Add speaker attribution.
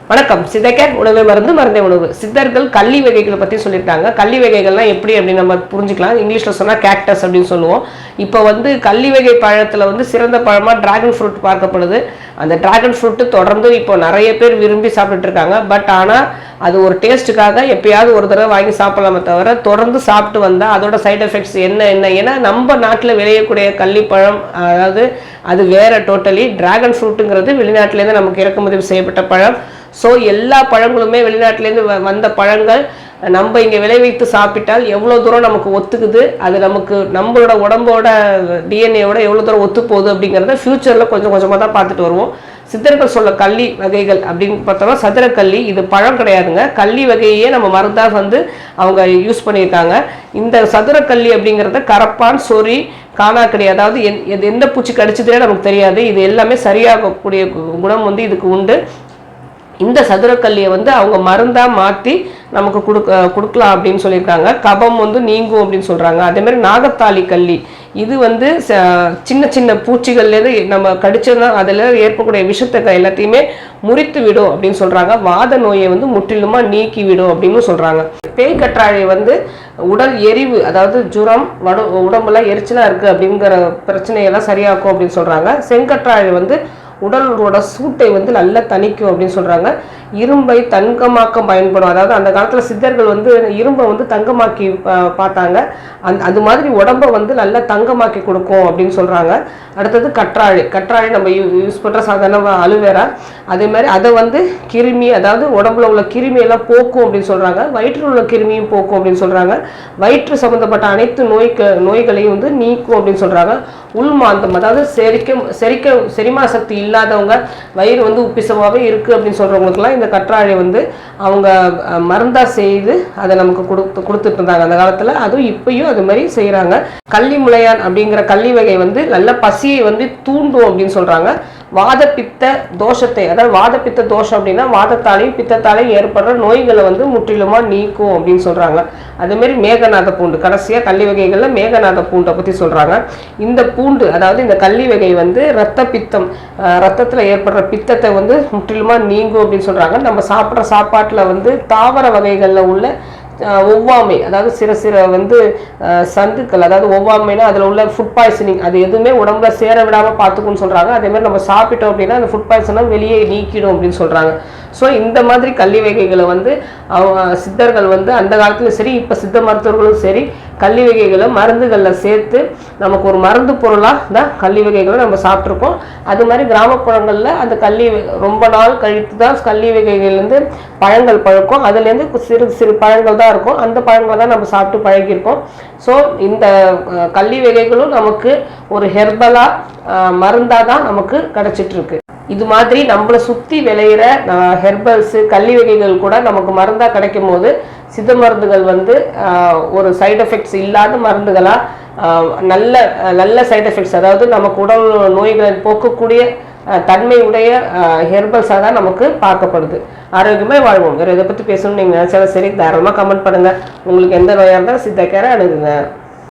Speaker 1: வணக்கம். சித்தர் உணவு மருந்து மருந்தே உணவு. சித்தர்கள் கள்ளி வகைகளை பற்றி சொல்லியிருக்காங்க. கள்ளி வகைகள்லாம் எப்படி அப்படின்னு நம்ம புரிஞ்சுக்கலாம். இங்கிலீஷில் சொன்னால் கேக்டஸ் அப்படின்னு சொல்லுவோம். இப்போ கள்ளி வகை பழத்தில் சிறந்த பழமாக டிராகன் ஃப்ரூட் பார்க்கப்படுது. அந்த டிராகன் ஃப்ரூட்டு தொடர்ந்து இப்போ நிறைய பேர் விரும்பி சாப்பிட்டுட்டு இருக்காங்க. பட் ஆனால் அது ஒரு டேஸ்ட்டுக்காக எப்பயாவது ஒரு தடவை வாங்கி சாப்பிடலாமே தவிர தொடர்ந்து சாப்பிட்டு வந்தால் அதோட சைட் எஃபெக்ட்ஸ் என்ன ஏன்னா நம்ம நாட்டில் விளையக்கூடிய கள்ளிப்பழம் அதாவது அது வேற டோட்டலி. டிராகன் ஃப்ரூட்டுங்கிறது வெளிநாட்டிலேருந்து நமக்கு இறக்குமதி செய்யப்பட்ட பழம். ஸோ எல்லா பழங்களுமே வெளிநாட்டிலேருந்து வந்த பழங்கள் நம்ம இங்கே விளைவித்து சாப்பிட்டால் எவ்வளோ தூரம் நமக்கு ஒத்துக்குது, அது நமக்கு நம்மளோட உடம்போட டிஎன்ஏவோட எவ்வளோ தூரம் ஒத்து போகுது அப்படிங்கிறத ஃப்யூச்சரில் கொஞ்சம் கொஞ்சமாக தான் பார்த்துட்டு வருவோம். சித்தர்கள் சொல்ல கள்ளி வகைகள் அப்படின்னு பார்த்தோம்னா சதுரக்கள்ளி, இது பழம் கிடையாதுங்க. கள்ளி வகையே நம்ம மருந்தாக அவங்க யூஸ் பண்ணியிருக்காங்க. இந்த சதுரக்கள்ளி அப்படிங்கிறத கரப்பான், சொறி, காணாக்கடி, அதாவது எந்த பூச்சி கடிச்சதே நமக்கு தெரியாது. இது எல்லாமே சரியாகக்கூடிய குணம் இதுக்கு உண்டு. இந்த சதுரக்கல்லியை அவங்க மருந்தாக மாற்றி நமக்கு கொடுக்கலாம் அப்படின்னு சொல்லியிருக்காங்க. கபம் நீங்கும் அப்படின்னு சொல்கிறாங்க. அதேமாதிரி நாகத்தாளி கள்ளி, இது சின்ன சின்ன பூச்சிகள்லேருந்து நம்ம கடிச்சோன்னா அதில் ஏற்படக்கூடிய விஷத்தை எல்லாத்தையுமே முறித்து விடும் அப்படின்னு சொல்கிறாங்க. வாத நோயை முற்றிலுமாக நீக்கி விடும் அப்படின்னு சொல்கிறாங்க. பேய் கற்றாழை உடல் எரிவு, அதாவது ஜுரம், உடம்புல எரிச்சலாக இருக்குது அப்படிங்கிற பிரச்சனையெல்லாம் சரியாக்கும் அப்படின்னு சொல்கிறாங்க. செங்கற்றாழை உடலோட சூட்டை நல்லா தணிக்கும் அப்படின்னு சொல்கிறாங்க. இரும்பை தங்கமாக்க பயன்படும். அதாவது அந்த காலத்தில் சித்தர்கள் இரும்பை தங்கமாக்கி பார்த்தாங்க. அது மாதிரி உடம்பை நல்லா தங்கமாக்கி கொடுக்கும் அப்படின்னு சொல்கிறாங்க. அடுத்தது கற்றாழை நம்ம யூஸ் பண்ணுற சாதாரண அலுவேரா. அதே மாதிரி அதை கிருமி, அதாவது உடம்புல உள்ள கிருமியெல்லாம் போக்கும் அப்படின்னு சொல்கிறாங்க. வயிற்றில் உள்ள கிருமியும் போக்கும் அப்படின்னு சொல்கிறாங்க. வயிற்று சம்மந்தப்பட்ட அனைத்து நோய்களையும் நீக்கும் அப்படின்னு சொல்கிறாங்க. உள்மாந்தம், அதாவது செரிமான சக்தி இல்லாதவங்க, வயிறு உப்பிசமாகவே இருக்குது அப்படின்னு சொல்கிறவங்களுக்குலாம் இந்த கற்றாழை அவங்க மருந்தாக செய்து அதை நமக்கு கொடுத்துட்டு இருந்தாங்க அந்த காலத்தில். அதுவும் இப்பயும் அது மாதிரி செய்கிறாங்க. கள்ளி முளையான் அப்படிங்கிற கள்ளி வகை நல்ல பசியை தூண்டும் அப்படின்னு சொல்கிறாங்க. வாதப்பித்த தோஷத்தை, அதாவது வாதப்பித்த தோஷம் அப்படின்னா வாதத்தாலையும் பித்தத்தாலையும் ஏற்படுற நோய்களை முற்றிலுமா நீக்கும் அப்படின்னு சொல்கிறாங்க. அதேமாரி மேகநாத பூண்டு, கடைசியாக கள்ளி வகைகளில் மேகநாத பூண்டை பற்றி சொல்கிறாங்க. இந்த பூண்டு, அதாவது இந்த கள்ளி வகை ரத்த பித்தம், ரத்தத்தில் ஏற்படுற பித்தத்தை முற்றிலுமா நீங்கும் அப்படின்னு சொல்கிறாங்க. நம்ம சாப்பிட்ற சாப்பாட்டில் தாவர வகைகளில் உள்ள ஒவ்வாமை, அதாவது சில சந்துக்கள், அதாவது ஒவ்வாமைனா அதில் உள்ள ஃபுட் பாய்சனிங், அது எதுவுமே உடம்புல சேர விடாமல் பார்த்துக்குன்னு சொல்கிறாங்க. அதேமாதிரி நம்ம சாப்பிட்டோம் அப்படின்னா அந்த ஃபுட் பாய்சனை வெளியே நீக்கிடும் அப்படின்னு சொல்கிறாங்க. ஸோ இந்த மாதிரி கள்ளி வகைகளை அவங்க சித்தர்கள் அந்த காலத்துலையும் சரி, இப்போ சித்த மருத்துவர்களும் சரி, கள்ளி வகைகளை மருந்துகளில் சேர்த்து நமக்கு ஒரு மருந்து பொருளாக தான் கள்ளி வகைகளை நம்ம சாப்பிட்ருக்கோம். அது மாதிரி கிராமப்புறங்களில் அந்த கள்ளி ரொம்ப நாள் கழித்து தான் கள்ளி வகைகள்லேருந்து பழங்கள் பழுக்கும். அதுலேருந்து சிறு சிறு பழங்கள் தான் இருக்கும். அந்த பழங்களை தான் நம்ம சாப்பிட்டு பழகியிருக்கோம். ஸோ இந்த கள்ளி வகைகளும் நமக்கு ஒரு ஹெர்பலாக மருந்தாக தான் நமக்கு கிடச்சிட்ருக்கு. இது மாதிரி நம்மளை சுற்றி விளையிற ஹெர்பல்ஸு கள்ளி வகைகள் கூட நமக்கு மருந்தாக கிடைக்கும் போது சித்த மருந்துகள் ஒரு சைடு எஃபெக்ட்ஸ் இல்லாத மருந்துகளாக நல்ல சைடு எஃபெக்ட்ஸ், அதாவது நமக்கு உடல் நோய்களை போக்கக்கூடிய தன்மையுடைய ஹெர்பல்ஸாக தான் நமக்கு பார்க்கப்படுது. ஆரோக்கியமே வாழ்வோம். வேறு இதை பற்றி பேசணும்னு நீங்கள் நினச்சாலும் சரி, தாராளமாக கமெண்ட் பண்ணுங்கள். உங்களுக்கு எந்த நோயாக இருந்தாலும் சித்த கேரை அணுகுங்க.